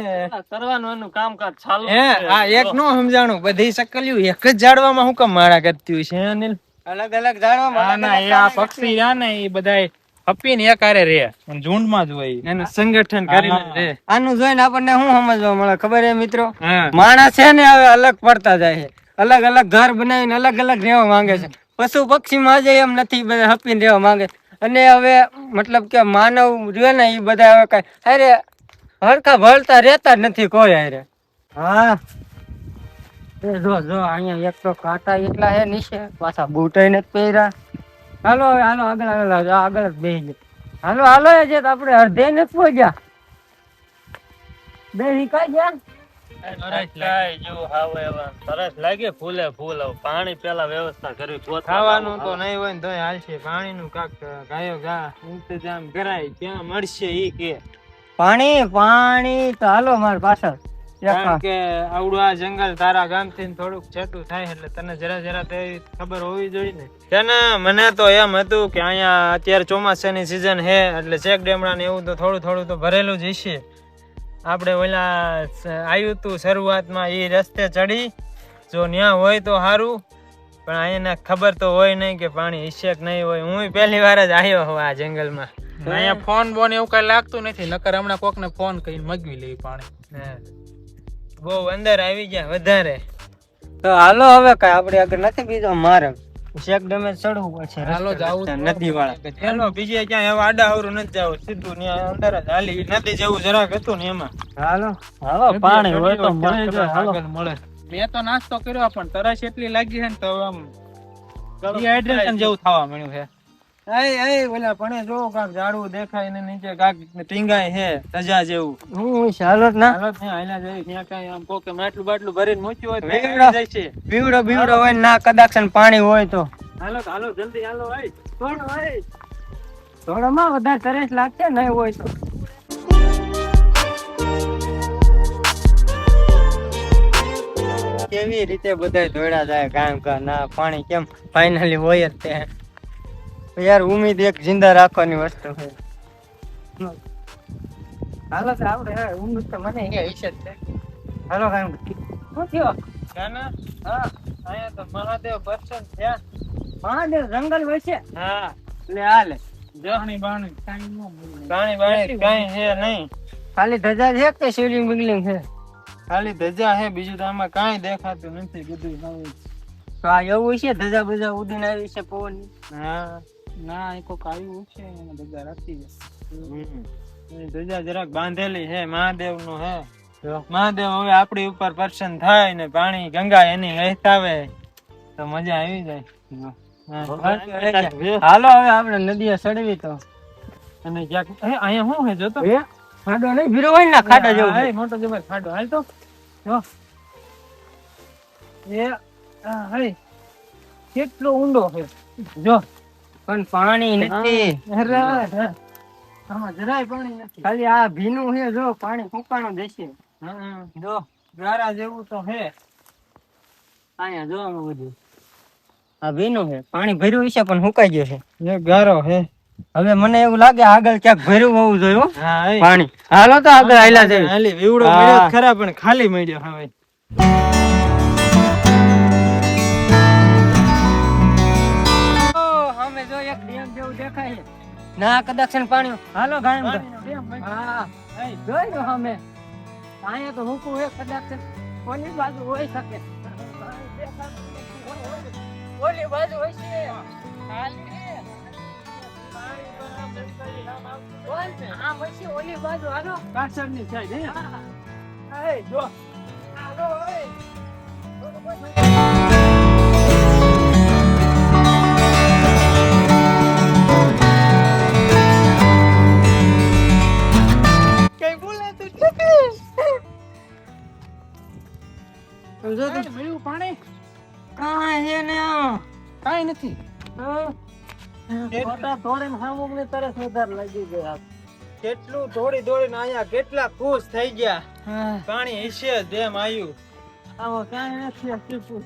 કરવાનું એનું કામકાજ ચાલુ હે છે. આ એક નો સમજાણું, બધી શકલ્યું એક જ ઝાડવામાં હું કામ માળા કરતી હોય છે હે અનિલ? અલગ અલગ ઝાડવા ના ના, એ આ પક્ષી રહ્યા ને એ બધાય હપીને એકારે રહે, અને ઝુંડમાં જ હોય ઈ. એનું સંગઠન કરીને હા. રે. આનું જોઈને આપણને શું સમજવા મળે ખબર હે મિત્રો? હા માણસ છે ને હવે અલગ પડતા જાય છે, અલગ અલગ ઘર બનાવીને અલગ અલગ રહેવા માંગે છે. પશુ પક્ષી માં જ એમ નથી, બધા હપીને રહેવા માંગે. અને હવે મતલબ કે માનવ રહ્યો ને એ બધા હવે કઈ અરે હરખા ભળતા રહેતા જ નથી કોઈ હારે. હા એ જો જો અહીંયા એક તો કાંટા એટલા હે નીચે, પાછા બૂટાઈ નથી પહેર્યા. હાલો હવે હાલો આગળ આગળ આગળ જ બેસી જાય. હાલો હાલો એ જે આપણે અડધે નથી પહોંચ્યા. બે હિકાઈ ગયા. કાંઈ જેવું હાવ એવા સરસ લાગે, ફૂલે ફૂલ. હવે પાણી પેલા વ્યવસ્થા કરવી, ગોતવા ખાવાનું તો જવું. નહીં હોય ને તોય હાલશે, પાણીનું કાક ગાયો ગા ઇંતજામ કરાય, ક્યાં મળશે ઈ કે. પાણી પાણી તો હાલો માર પાછળ. કારણ કે આવડું આ જંગલ તારા ગામથી થોડુંક છેટું થાય એટલે તને જરા જરા તો એવી ખબર હોવી જોઈએ ને. છે ને મને તો એમ હતું કે અહીંયા અત્યારે ચોમાસાની સિઝન હે એટલે ચેક ડેમડા ને એવું તો થોડું થોડું તો ભરેલું જ હશે. આપણે ઓલા આવ્યું તું શરૂઆતમાં એ રસ્તે ચડી, જો ન્યા હોય તો સારું, પણ અહીંયા ખબર તો હોય નહીં કે પાણી હશે કે નહીં હોય. હું પહેલી વાર જ આવ્યો હું આ જંગલમાં. અહીંયા ફોન બોન એવું કઈ લાગતું નથી, નકર હમણાં કોક ને ફોન કરીને મગવી લેવી પાણી. હા. બહુ અંદર આવી ગયા વધારે. તો હાલો હવે કઈ આપણે આગળ નથી બીજો મારે શેક ડેમે ચડવું પડશે. હાલો જાવું જ નદી વાળા. ચાલો બીજે ક્યાંય હવે આડા અવરું નથી જવું, સીધું ત્યાં અંદર જ હાલી. નદી જેવું જરાક હતું ને એમાં. હાલો હાલો પાણી હોય તો મળી જાય. હાલો આગળ મળે. મેં તો નાસ્તો કર્યો પણ તરસ એટલી લાગી છે ને તો આમ ડિહાઇડ્રેશન જેવું થવા મળ્યું છે. એ ઓલા પણ જો કાક ઝાડવું દેખાય ને નીચે કાક ટીંગાય હે ધજા જેવું. હું ચાલો જ ના હાલો ત્યાં હાલ્યા જઈએ, ત્યાં કાંઈ આમ કોકે માટલું બાટલું ભરીને મૂક્યું હોય તો વેગળો. આવી જાય છે. બીવડો બીવડો હોય ને ના કદાચ ને પાણી હોય તો હાલો હાલો જલ્દી હાલો. ભાઈ થોડું ભાઈ થોડામાં વધારે તરસ લાગશે નહીં હોય તો. કેવી રીતે બધા દોડ્યા જાય કામ કા ના પાણી કેમ ફાઇનલી હોય જ તે. યાર ઉમ્મીદ એક જિંદા રાખવાની વસ્તુ છે. હાલો તો આપણે ઉમ્મીદ તો મને એ હશે જ છે. હાલો કામ શું થયો? કાના? હા અહીંયા તો મહાદેવ દર્શન થયા. મહાદેવ જંગલ હોય છે. હા લે હાલે જહણી બાણી કાંઈ ન મળે. પાણી બાણી કાંઈ છે નહીં, ખાલી ધજા છે કે શિવલિંગ બિગલિંગ છે? ખાલી ધજા હે, બીજું તો આમાં કાંઈ દેખાતું નથી. બધું નવું. તો આ એવું છે ધજા બજા ઉડીને આવી છે પવન. હા ના એ કોક આવ્યું છે એને બધા રાખી છે. એ ધજા જરાક બાંધેલી હે, મહાદેવ નું હે. મહાદેવ હવે આપણી ઉપર પ્રસન્ન થાય ને પાણી ગંગા એની વહેતાવે તો મજા આવી જાય. હાલો હવે આપણે નદીએ ચડવી તો. અને ક્યાંક અહીંયા શું હે જોતો? એ ખાડો નહીં ભીરો હોય ને ખાડા જેવું હા, એ મોટો જબર ખાડો. હાલ તો જો એ હે કેટલો ઊંડો છે જો. પણ પાણી નથી. અરે આમાં જરાય પાણી નથી. ખાલી આ ભીનું છે જો પાણી ફૂંકાણું જશે. જો ગારા જેવું તો હે. અહીંયા જો આમાં બધું આ ભીનું છે, પાણી ભર્યું છે પણ સુકાઈ ગયું છે. એ ગારો હે. હવે મને એવું લાગે આગળ ક્યાંક ભર્યું હોવું જોઈએ હો હા એ પાણી. હાલો તો આગળ હાલ્યા જઈએ. હાલી વીવડો હા. મળ્યો ખરા પણ ખાલી મળ્યો હવે. અમે જો એક ડેમ જેવું દેખાય છે. ના કદાચ છે ને પાણી. હાલો ગાયમ હા જોઈ લો અમે અહીંયા તો હુકું એક કદાચ છે. ઓલી બાજુ હોઈ શકે, ઓલી બાજુ હોય છે. આમ હોય છે ઓલી બાજુ. હાલો પાછળની સાઈડ હે. એ જો હાલો એ કઈ બોલાતું નથી. સમજો તો મળ્યું પાણી? કાંઈ છે ને કાંઈ નથી. ફોટા થોડીને સામુકને તરસ વધારે લાગી ગયા. કેટલું દોડી દોડીને આયા, કેટલા ખુશ થઈ ગયા. પાણી હશે જ એમ આવ્યું. આવો કાંઈ નથી.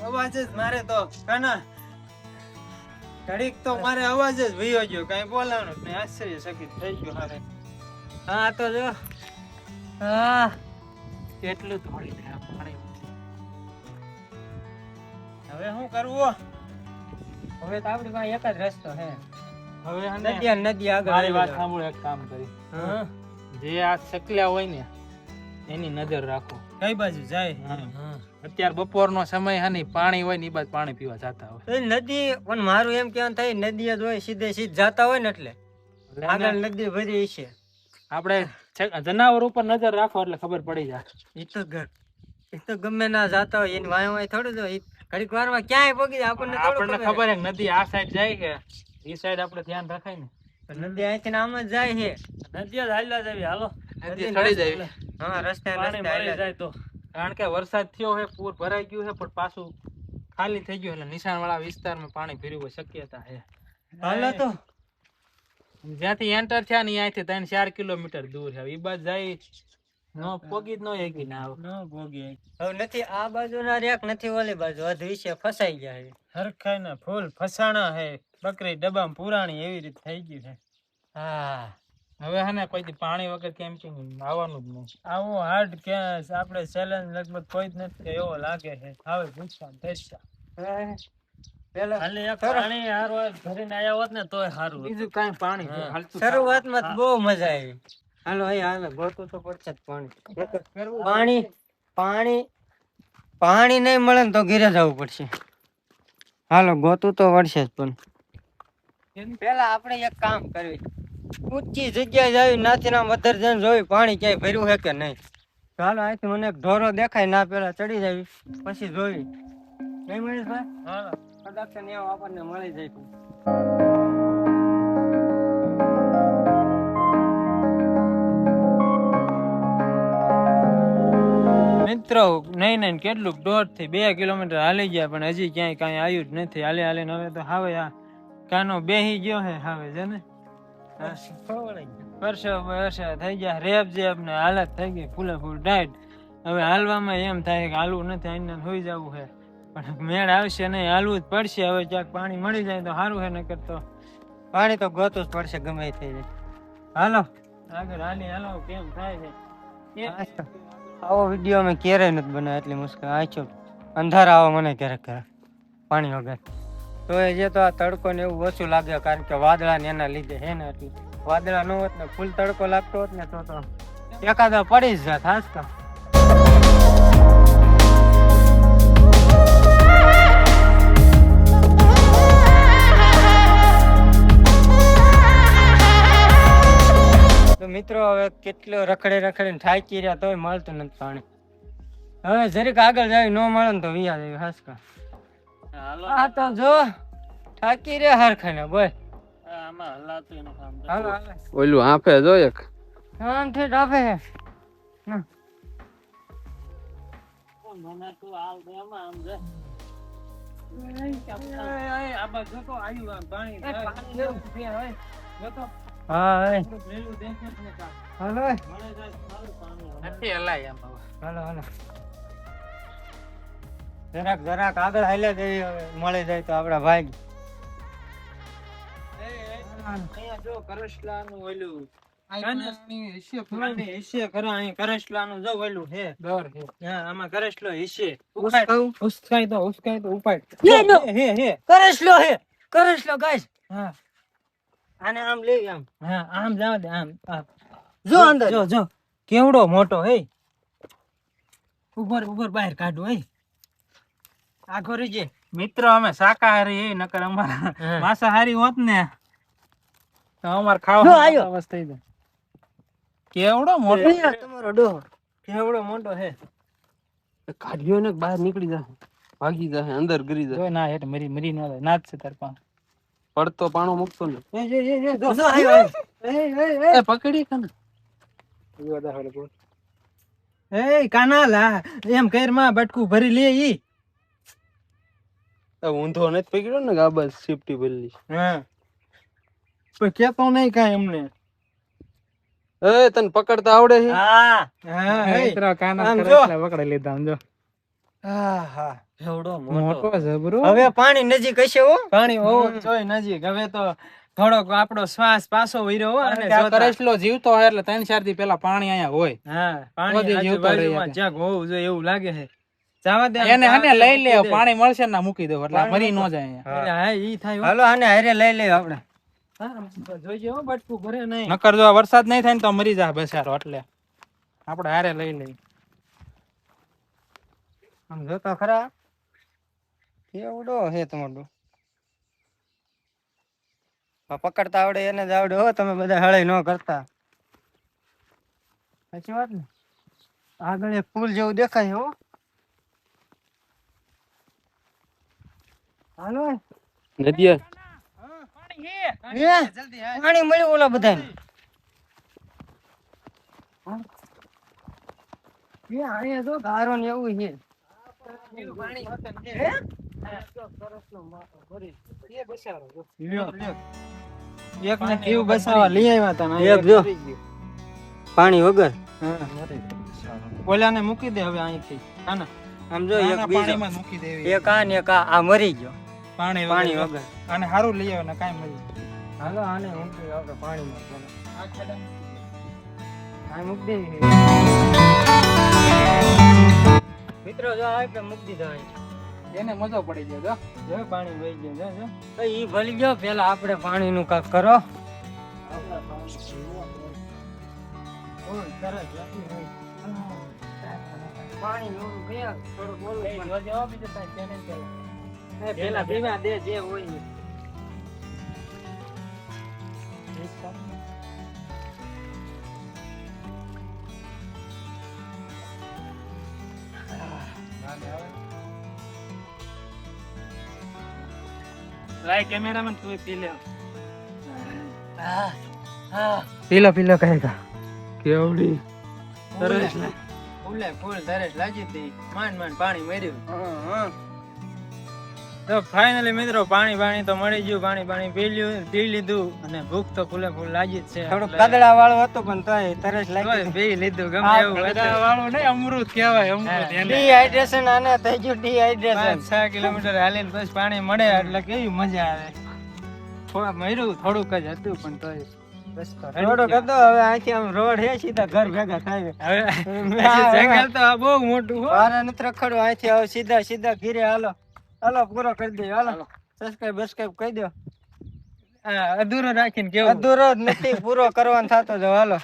અવાજ જ મારે તો કાના ઘડીક તો મારે અવાજ જ વયો ગયો, કઈ બોલાણું જ નહીં, આશ્ચર્યચકિત થઈ ગયો હારે. હા તો જો હા કેટલું થોડી ને આ પાણી. હવે શું કરવું? હવે તો આપણી પાસે એક જ રસ્તો છે. હવે હને નદી આગળ મારી વાત આવી સાંભળો, એક કામ કરી. હા. જે આ સકલ્યા હોય ને એની નજર રાખો. કઈ બાજુ જાય? હા. અત્યારે બપોરનો સમય હે ને, પાણી હોય ને એ બાજુ પાણી પીવા જતા હોય. તો નદી પણ મારું એમ કહેવાનું થાય નદી જ હોય, સીધે સીધ જાતા હોય ને એટલે આગળ નદી ભરી છે. આપણે જનાવર ઉપર નજર રાખો એટલે ખબર પડી જાય. એ તો ગમે ના જાતા હોય એની વાય વાય થોડું જો ઘડીક વારમાં ક્યાંય પગી જાય આપણને આપણને થોડું ખબર હે કે નદી આ સાઈડ જાય છે, એ સાઈડ આપણે ધ્યાન રખાય ને. નદી અહીંથી આમ જ જાય છે. નદી જ હાલ્યા જવી, હાલો નદી ચડી જાય. હા રસ્તે પાણી મળી જાય તો. કારણ કે વરસાદ થયો છે, પૂર ભરાઈ ગયું છે, પણ પાછું ખાલી થઈ ગયું એટલે નિશાન વાળા વિસ્તારમાં પાણી ભર્યું હોય શક્યતા છે. હાલો તો જ્યાંથી એન્ટર થયા ને અહીંથી 3-4 કિલોમીટર દૂર છે. એ બાજુ જાય નો પોગી જ નો એકી ના આવે. ન ભોગી હવે નથી આ બાજુ ના રેક નથી ઓલી બાજુ અધ વિશે ફસાઈ ગયા છે. હરખાઈ ના ફૂલ ફસાણા હે, બકરી ડબ્બામાં પુરાણી એવી રીતે થઈ ગયું છે. હા હવે હે ને કોઈ દી પાણી વગર કેમ્પિંગ આવવાનું જ નહીં. આવો હાર્ડ કેસ આપણે ચેલેન્જ લગભગ કોઈ જ નથી કે એવો લાગે છે. હવે પૂછવા થશે. પેલા ખાલી એક પાણી હારવા ભરીને આયા હોત ને તોય સારું. બીજું કાંઈ પાણી હાલતું શરૂઆતમાં તો બહુ મજા આવી. હાલો હાલો ગોતું તો પડશે જ પાણી. પાણી નહીં મળે ને તો ઘરે જવું પડશે. હાલો ગોતું તો પડશે જ. પણ પેલા આપણે એક કામ કરવી, ઊંચી જગ્યાએ જાવી નાથી ના મધર જઈને જોવી પાણી ક્યાંય ભર્યું છે કે નહીં. ચાલો અહીંથી મને એક ઢોરો દેખાય ના પેલા ચડી જાવી પછી જોવી. નહીં મહેશભાઈ? હા કદાચ ને એવું આપણને મળી જાય. મિત્રો નહીં કેટલું 1.5 થી 2 કિલોમીટર હાલી ગયા પણ હજી ક્યાંય કાંઈ આવ્યું જ નથી. હાલે હવે તો હવે આ કાનો બેહી ગયો હે હવે છે ને વર્ષ થઈ ગયા રેપ જેપ ને હાલત થઈ ગઈ ફૂલે ફૂલ ટાઈટ. હવે હાલવામાં એમ થાય કે હાલવું નથી, આઈને હોઈ જવું છે પણ મેળ આવશે નહીં, હાલવું જ પડશે. હવે ક્યાંક પાણી મળી જાય તો સારું છે, નકર તો પાણી તો ગોતું જ પડશે ગમે એ થઈ જાય. હાલો આગળ હાલો કેમ થાય છે. આવો વિડીયો અમે ક્યારેય નથી બનાવ્યો, એટલી મુશ્કેલ આછો અંધારા આવે મને ક્યારેક પાણી વગર. તો એ જે તો આ તડકો ને એવું ઓછું લાગે કારણ કે વાદળા ને એના લીધે હે ને, એટલે વાદળા ન હોત ને ફૂલ તડકો લાગતો હોત ને તો એકાદા પડી જ જાત હાસકા. તો મિત્રો હવે કેટલો રખડીને થાકી રહ્યા તોય મળતું નથી પાણી. હવે જરીક આગળ જાય ન મળે ને તો વિયા જાય હાસકા. હાલો આ તો જો થાકી રહ્યા હરખાને બોલ. આમાં હલાતું એનું કામ છે. હાલો હાલો ઓલું આપે જો એક શાંતિ ડાબે હે. મને તું હાલ દે એમાં આમ છે. આ બાજુ તો આવ્યું આમ પાણી હા લીલું દેખાય ને કાં. હાલો મળે જાય સારું પાણી. નથી હલાય એમ હવે. હાલો હાલો જરાક આગળ હાલ્યા દેવી હવે મળી જાય તો આપડા ભાઈ. અહીંયા જો કરસલાનું ઓલું આની હિસ્સે પાણી હિસ્સે ખરા અહીં કરસલાનું જો ઓલું છે. દર છે. હા આમાં કરસલો હિસ્સે ઉસકાવું? ઉસકાય તો ઉપાડ. હે કરસલો ગાઈસ. હા આને આમ લે આમ હા આમ જાવ દે આમ જો અંદર જો કેવડો મોટો હે. ઉપર બહાર કાઢો હે. આગો રેજે. મિત્રો અમે શાકાહારી હે, નકર અમારા માંસાહારી હોત ને તો અમાર જો ખાવા આયો. અવસ્થા થઈ જાય. કેવડો મોટો તમારો ડોહો કેવડો મોટો હે. કાઢ્યો ને બહાર નીકળી જાય, ભાગી જાય, અંદર ગરી જાય. જો ના હેઠ મરી ન જાય ના જ છે તાર પાસે. પડતો પાણો મૂકતો ને જો આયો એ પકડી કને એ કાના લા એમ કર માં બટકું ભરી લે ઈ. ઊંધો નથી પકડ્યો ને આ બસ સેફટી ભરેલી. હા પણ કેતો નહીં કાંઈ એમને. એ તને પકડતા આવડે છે? હા હા હે મિત્રો કાના આમ કરે જો. એટલે પકડી લીધા આમ જો. હા હા એવડો મોટો જબરો. હવે પાણી નજીક હશે હો. પાણી હોવું જોઈએ નજીક. હવે તો થોડોક આપણો શ્વાસ પાછો વળ્યો હો અને ત્યાં જોતા. કરેશલો જીવતો હોય એટલે 3-4 દી પેલા પાણી અહીંયા હોય. હા પાણી બધી જીવતો રહી આજુબાજુમાં આપણે. જ્યાંક હોવું જોઈએ એવું લાગે છે. જાવા દે એને હને મૂકી લઈ લે દે. પાણી મળશે ને ના મૂકી દો એટલે મરી ન જાય અહીંયા. એટલે હા ઈ થાય હો. હાલો આને હારે લઈ લે આપણે. હા, જોઈજે હો બટકું ભરે નહીં. નકર જો વરસાદ નહીં થાય ને તો મરી જાય બસારો એટલે આપણે હારે લઈ લઈ. આમ જોતો ખરા કેવડો હે તમારો. પકડતા આવડે એને જ આવડે હો. તમે બધા હળાઈ ન કરતા. સાચી વાત ને. આગળ એક પુલ જેવું દેખાય હો. હાલો નદીએ પાણી મળ્યું ઓલા બધાને. અહીંયા જો ગારો ને એવું છે. એક ને કેવું બસાવા લઈ આવ્યા તા ને એક જો પાણી વગર. ઓલાને મૂકી દે હવે અહીંથી. કાના આમ જો એક બીજો પાણીમાં મૂકી દેવી એક આ ને એક આ મરી ગયો પાણી પાણી વગર. વગર. આને હારું લઈ આવે ને કાંઈ મળી. હાલો આને મૂકી આપણે પાણીમાં. આ મૂકી દે મિત્રો. જો આ મૂકી દીધા અહીં. એને મજો પડી ગયો જો. જો પાણી વહી ગયું જો તો ઈ ભલી ગયો. પેલા આપણે પાણી નું કાક કરો. પાણી નું થોડું બોલવું પેલા પીવા દે જે હોય ઈ. લાય કેમેરામેન તું પી લે. પીલો પીલો કહેગા કેવડી સરસ ફૂલે ફૂલ તરસ લાગી હતી. માંડ પાણી મર્યું. તો ફાઇનલી મિત્રો પાણી તો મળી ગયું. પાણી પી લીધું અને ભૂખ તો ફૂલે ફૂલ લાગી જ છે. થોડું કદડા વાળું હતું પણ તોય તરસ લાગી. તોય પી લીધું ગમે એવું હતું. વાળું નહીં અમૃત કહેવાય અમૃત એને. ડિહાઇડ્રેશન આને થઈ ગયું. ડિહાઇડ્રેશન 5-6 કિલોમીટર હાલીને પછી પાણી મળે એટલે કેવી મજા આવે. થોડુંક જ હતું પણ તોય બસ તો થોડુંક હતો. હવે અહીંથી આમ રોડ હે સીધા ઘર ભેગા થાય. હવે જંગલ તો આ બહુ મોટું હો. બારે નથી રખડવું. અહીંથી હવે સીધા ઘીરે હાલો. હાલો પૂરો કરી દે. હાલો સબસ્ક્રાઇબ કહી દો. અધૂરો રાખીને કેવું અધૂરો જ નથી પૂરો કરવાનો થતો જો. હાલો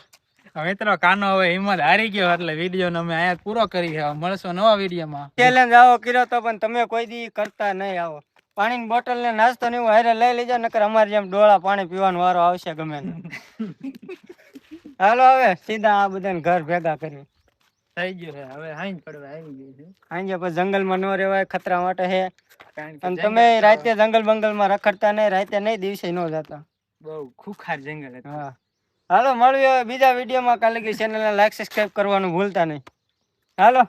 મિત્રો કાનો હવે હિંમત હારી ગયો એટલે વિડીયો અમે અહીંયા પૂરો કરી છે. મળશો નવા વિડીયોમાં. ચેલેન્જ આવો કર્યો તો પણ તમે કોઈ દી કરતા નહીં. આવો પાણીની બોટલ ને નાસ્તો ને એવું હારે લઈ લેજો. નકર અમારે જેમ ડોળા પાણી પીવાનો વારો આવશે ગમે તે. હાલો હવે સીધા આ બધાને ઘર ભેગા કરી. થઈ ગયું છે. હવે હાઈન પડવા આવી ગયું છે. આજે પછી જંગલમાં ન રહેવાય. ખતરા માટે છે. કારણ કે અને તમે રાતે જંગલ બંગલમાં રખડતા નહીં. રાતે નહીં દિવસે ન જતા. બહુ ખુખાર જંગલ હતું. હા હાલો મળીએ બીજા વિડીયોમાં. કાલે ચેનલને લાઈક સબસ્ક્રાઇબ કરવાનું ભૂલતા નહીં. હાલો.